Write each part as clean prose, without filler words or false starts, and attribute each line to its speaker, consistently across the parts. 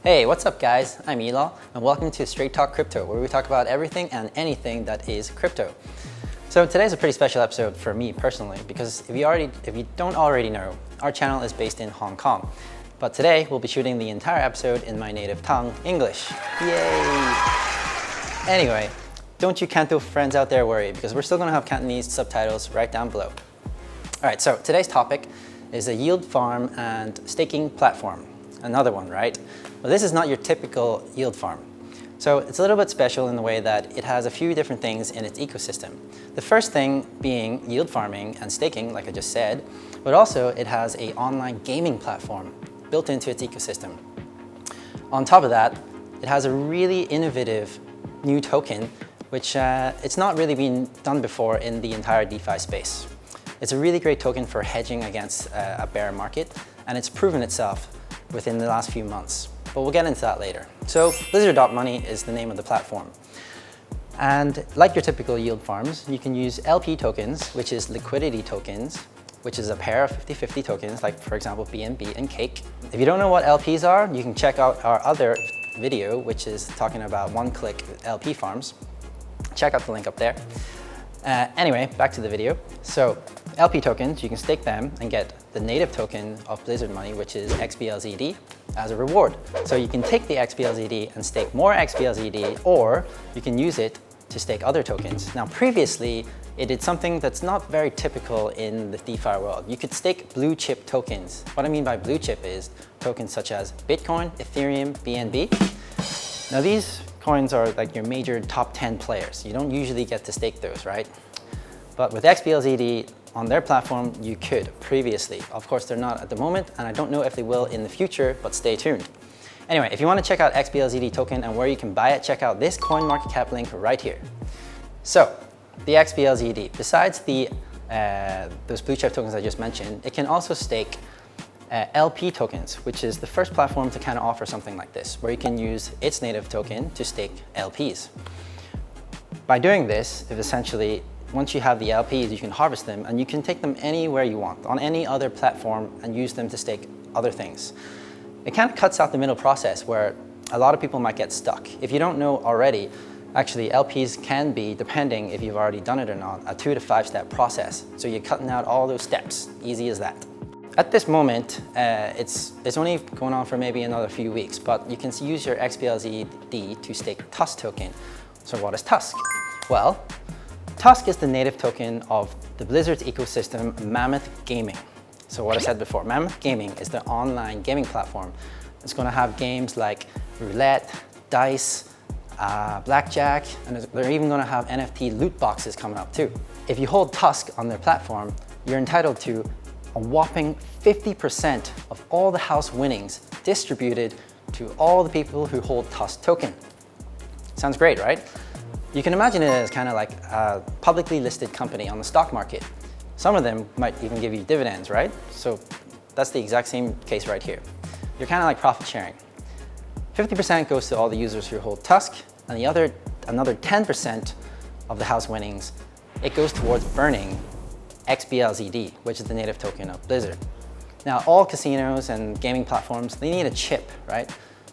Speaker 1: Hey, what's up guys? I'm Elal and welcome to Straight Talk Crypto, where we talk about everything and anything that is crypto. So today's a pretty special episode for me personally, because if you don't already know, our channel is based in Hong Kong. But today we'll be shooting the entire episode in my native tongue, English. Yay! Anyway, don't you Canto friends out there worry, because we're still gonna have Cantonese subtitles right down below. All right, so today's topic is a yield farm and staking platform. Another one, right? Well, this is not your typical yield farm. So it's a little bit special in the way that it has a few different things in its ecosystem. The first thing being yield farming and staking, like I just said, but also it has an online gaming platform built into its ecosystem. On top of that, it has a really innovative new token, which it's not really been done before in the entire DeFi space. It's a really great token for hedging against a bear market, and it's proven itself within the last few months. But we'll get into that later. So Blizzard.money is the name of the platform. And like your typical yield farms, you can use LP tokens, which is liquidity tokens, which is a pair of 50-50 tokens, like for example, BNB and Cake. If you don't know what LPs are, you can check out our other video, which is talking about one-click LP farms. Check out the link up there. Anyway, back to the video. So LP tokens, you can stake them and get the native token of Blizzard.money, which is xBLZD, as a reward. So you can take the xBLZD and stake more xBLZD, or you can use it to stake other tokens. Now previously, it did something that's not very typical in the DeFi world. You could stake blue chip tokens. What I mean by blue chip is tokens such as Bitcoin, Ethereum, BNB. Now these coins are like your major top 10 players. You don't usually get to stake those, right? But with xBLZD on their platform, you could previously. Of course, they're not at the moment, and I don't know if they will in the future, but stay tuned. Anyway, if you want to check out xBLZD token and where you can buy it, check out this CoinMarketCap link right here. So, the xBLZD, besides those blue chip tokens I just mentioned, it can also stake LP tokens, which is the first platform to kind of offer something like this, where you can use its native token to stake LPs. By doing this, if essentially, once you have the LPs, you can harvest them and you can take them anywhere you want, on any other platform, and use them to stake other things. It kind of cuts out the middle process where a lot of people might get stuck. If you don't know already, actually LPs can be, depending if you've already done it or not, a 2 to 5 step process. So you're cutting out all those steps, easy as that. At this moment, it's only going on for maybe another few weeks, but you can use your xBLZD to stake Tusk token. So what is Tusk? Well, Tusk is the native token of the Blizzard's ecosystem, Mammoth Gaming. So what I said before, Mammoth Gaming is the online gaming platform. It's going to have games like roulette, dice, blackjack, and they're even going to have NFT loot boxes coming up too. If you hold Tusk on their platform, you're entitled to a whopping 50% of all the house winnings distributed to all the people who hold Tusk token. Sounds great, right? You can imagine it as kind of like a publicly listed company on the stock market. Some of them might even give you dividends, right? So that's the exact same case right here. You're kind of like profit sharing. 50% goes to all the users who hold Tusk, and another 10% of the house winnings, it goes towards burning xBLZD, which is the native token of Blizzard. Now, all casinos and gaming platforms, they need a chip, right?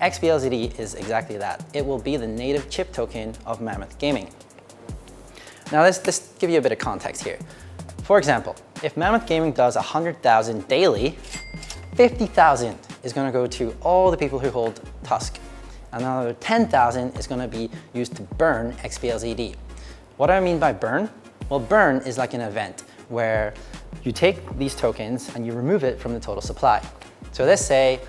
Speaker 1: xBLZD is exactly that. It will be the native chip token of Mammoth Gaming. Now, let's give you a bit of context here. For example, if Mammoth Gaming does 100,000 daily, 50,000 is going to go to all the people who hold Tusk. Another 10,000 is going to be used to burn xBLZD. What do I mean by burn? Well, burn is like an event where you take these tokens and you remove it from the total supply. So let's say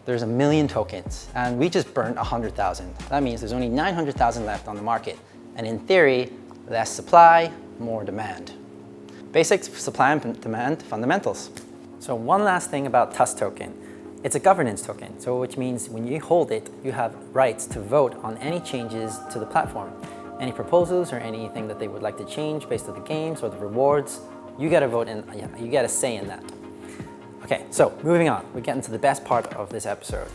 Speaker 1: there's 1 million tokens and we just burnt 100,000. That means there's only 900,000 left on the market. And in theory, less supply, more demand. Basic supply and demand fundamentals. So one last thing about Tusk token. It's a governance token, so which means when you hold it, you have rights to vote on any changes to the platform. Any proposals or anything that they would like to change based on the games or the rewards, you get a vote in, you get a say in that. Okay, so moving on, we're getting to the best part of this episode.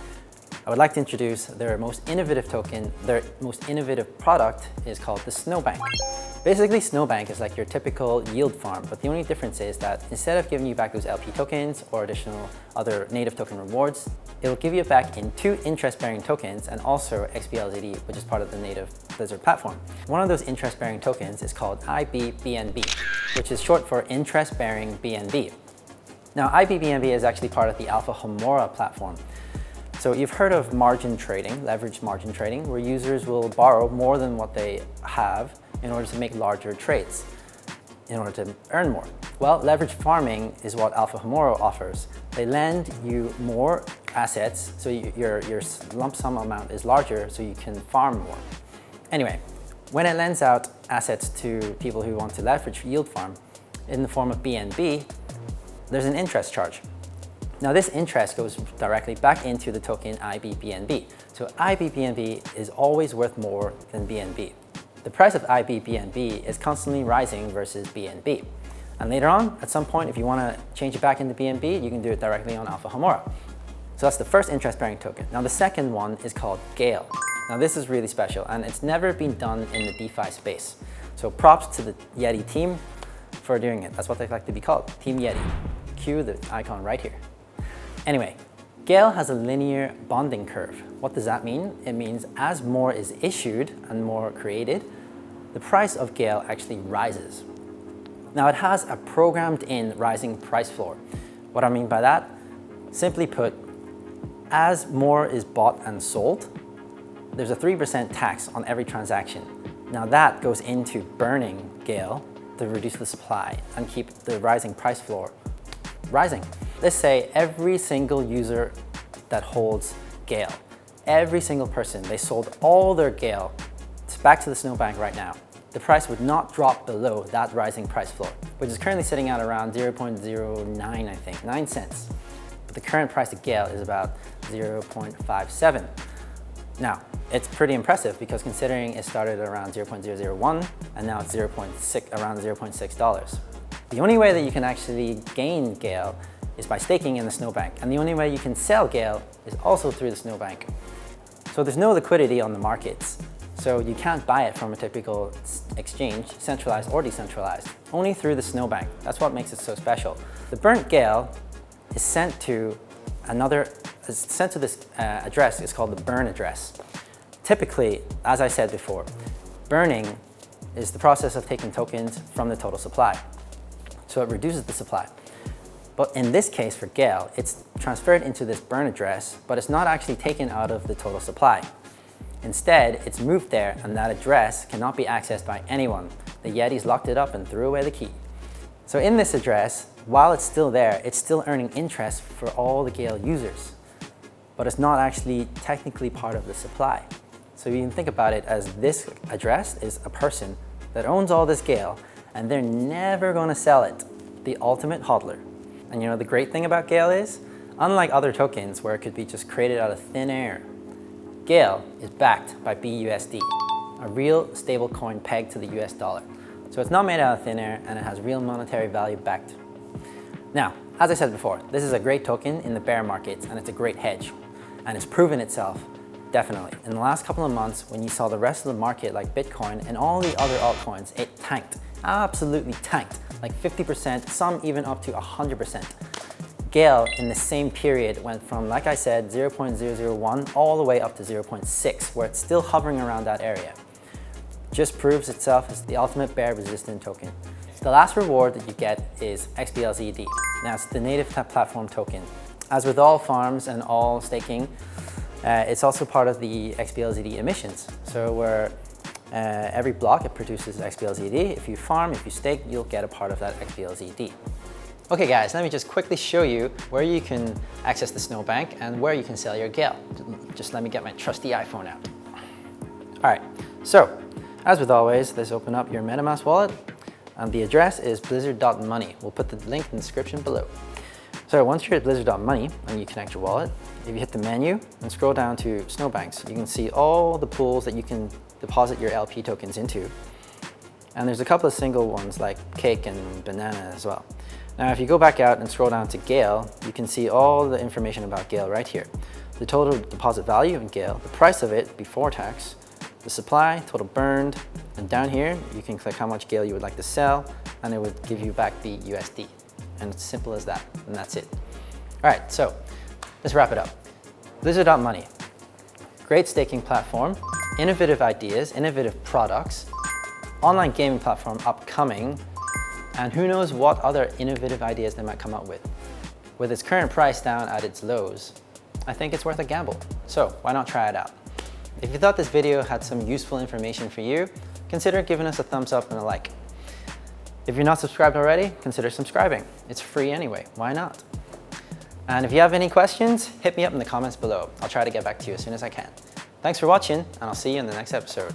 Speaker 1: I would like to introduce their most innovative token. Their most innovative product is called the Snowbank. Basically, Snowbank is like your typical yield farm, but the only difference is that instead of giving you back those LP tokens or additional other native token rewards, it'll give you back in 2 interest-bearing tokens and also xBLZD, which is part of the native Blizzard platform. One of those interest-bearing tokens is called ibBNB, which is short for interest-bearing BNB. Now, ibBNB is actually part of the Alpha Homora platform. So you've heard of margin trading, leveraged margin trading, where users will borrow more than what they have in order to make larger trades, in order to earn more. Well, leveraged farming is what Alpha Homora offers. They lend you more assets, so your lump sum amount is larger, so you can farm more. Anyway, when it lends out assets to people who want to leverage yield farm in the form of BNB, there's an interest charge. Now this interest goes directly back into the token ibBNB. So ibBNB is always worth more than BNB. The price of ibBNB is constantly rising versus BNB. And later on, at some point, if you want to change it back into BNB, you can do it directly on Alpha Homora. So that's the first interest-bearing token. Now the second one is called GALE. Now this is really special, and it's never been done in the DeFi space. So props to the Yeti team for doing it. That's what they like to be called, Team Yeti. Cue the icon right here. Anyway, GALE has a linear bonding curve. What does that mean? It means as more is issued and more created, the price of GALE actually rises. Now it has a programmed in rising price floor. What I mean by that? Simply put, as more is bought and sold, there's a 3% tax on every transaction. Now that goes into burning GALE to reduce the supply and keep the rising price floor rising. Let's say every single user that holds GALE, every single person, they sold all their GALE back to the Snowbank right now. The price would not drop below that rising price floor, which is currently sitting at around 0.09, I think, 9 cents. But the current price of GALE is about 0.57. Now, it's pretty impressive because considering it started around 0.001 and now it's around $0.6. The only way that you can actually gain GALE is by staking in the Snowbank, and the only way you can sell GALE is also through the Snowbank. So there's no liquidity on the markets, so you can't buy it from a typical exchange, centralized or decentralized, only through the Snowbank. That's what makes it so special. The burnt GALE is sent to this address. It's called the burn address. Typically, as I said before, burning is the process of taking tokens from the total supply. So it reduces the supply. But in this case for GALE, it's transferred into this burn address, but it's not actually taken out of the total supply. Instead, it's moved there, and that address cannot be accessed by anyone. The Yetis locked it up and threw away the key. So in this address, while it's still there, it's still earning interest for all the GALE users, but it's not actually technically part of the supply. So you can think about it as this address is a person that owns all this GALE, and they're never going to sell it. The ultimate hodler. And you know the great thing about GALE is, unlike other tokens where it could be just created out of thin air, GALE is backed by BUSD, a real stable coin pegged to the US dollar. So it's not made out of thin air, and it has real monetary value backed. Now, as I said before, this is a great token in the bear markets, and it's a great hedge. And it's proven itself, definitely. In the last couple of months, when you saw the rest of the market like Bitcoin and all the other altcoins, it tanked, absolutely tanked, like 50%, some even up to 100%. GALE in the same period went from, like I said, 0.001 all the way up to 0.6, where it's still hovering around that area. Just proves itself as the ultimate bear resistant token. The last reward that you get is xBLZD. Now it's the native platform token. As with all farms and all staking, it's also part of the xBLZD emissions. So where every block it produces xBLZD. If you farm, if you stake, you'll get a part of that xBLZD. Okay guys, let me just quickly show you where you can access the Snowbank and where you can sell your GALE. Just let me get my trusty iPhone out. All right, so as with always, let's open up your MetaMask wallet, and the address is Blizzard.money. We'll put the link in the description below. So once you're at Blizzard.money and you connect your wallet, if you hit the menu and scroll down to Snowbanks, you can see all the pools that you can deposit your LP tokens into. And there's a couple of single ones like Cake and Banana as well. Now, if you go back out and scroll down to GALE, you can see all the information about GALE right here. The total deposit value in GALE, the price of it before tax, the supply, total burned, And down here, you can click how much GALE you would like to sell, and it would give you back the USD. And it's simple as that, and that's it. All right, so let's wrap it up. Blizzard.money, great staking platform, innovative ideas, innovative products, online gaming platform upcoming, and who knows what other innovative ideas they might come up with. With its current price down at its lows, I think it's worth a gamble. So why not try it out? If you thought this video had some useful information for you, consider giving us a thumbs up and a like. If you're not subscribed already, consider subscribing. It's free anyway, why not? And if you have any questions, hit me up in the comments below. I'll try to get back to you as soon as I can. Thanks for watching, and I'll see you in the next episode.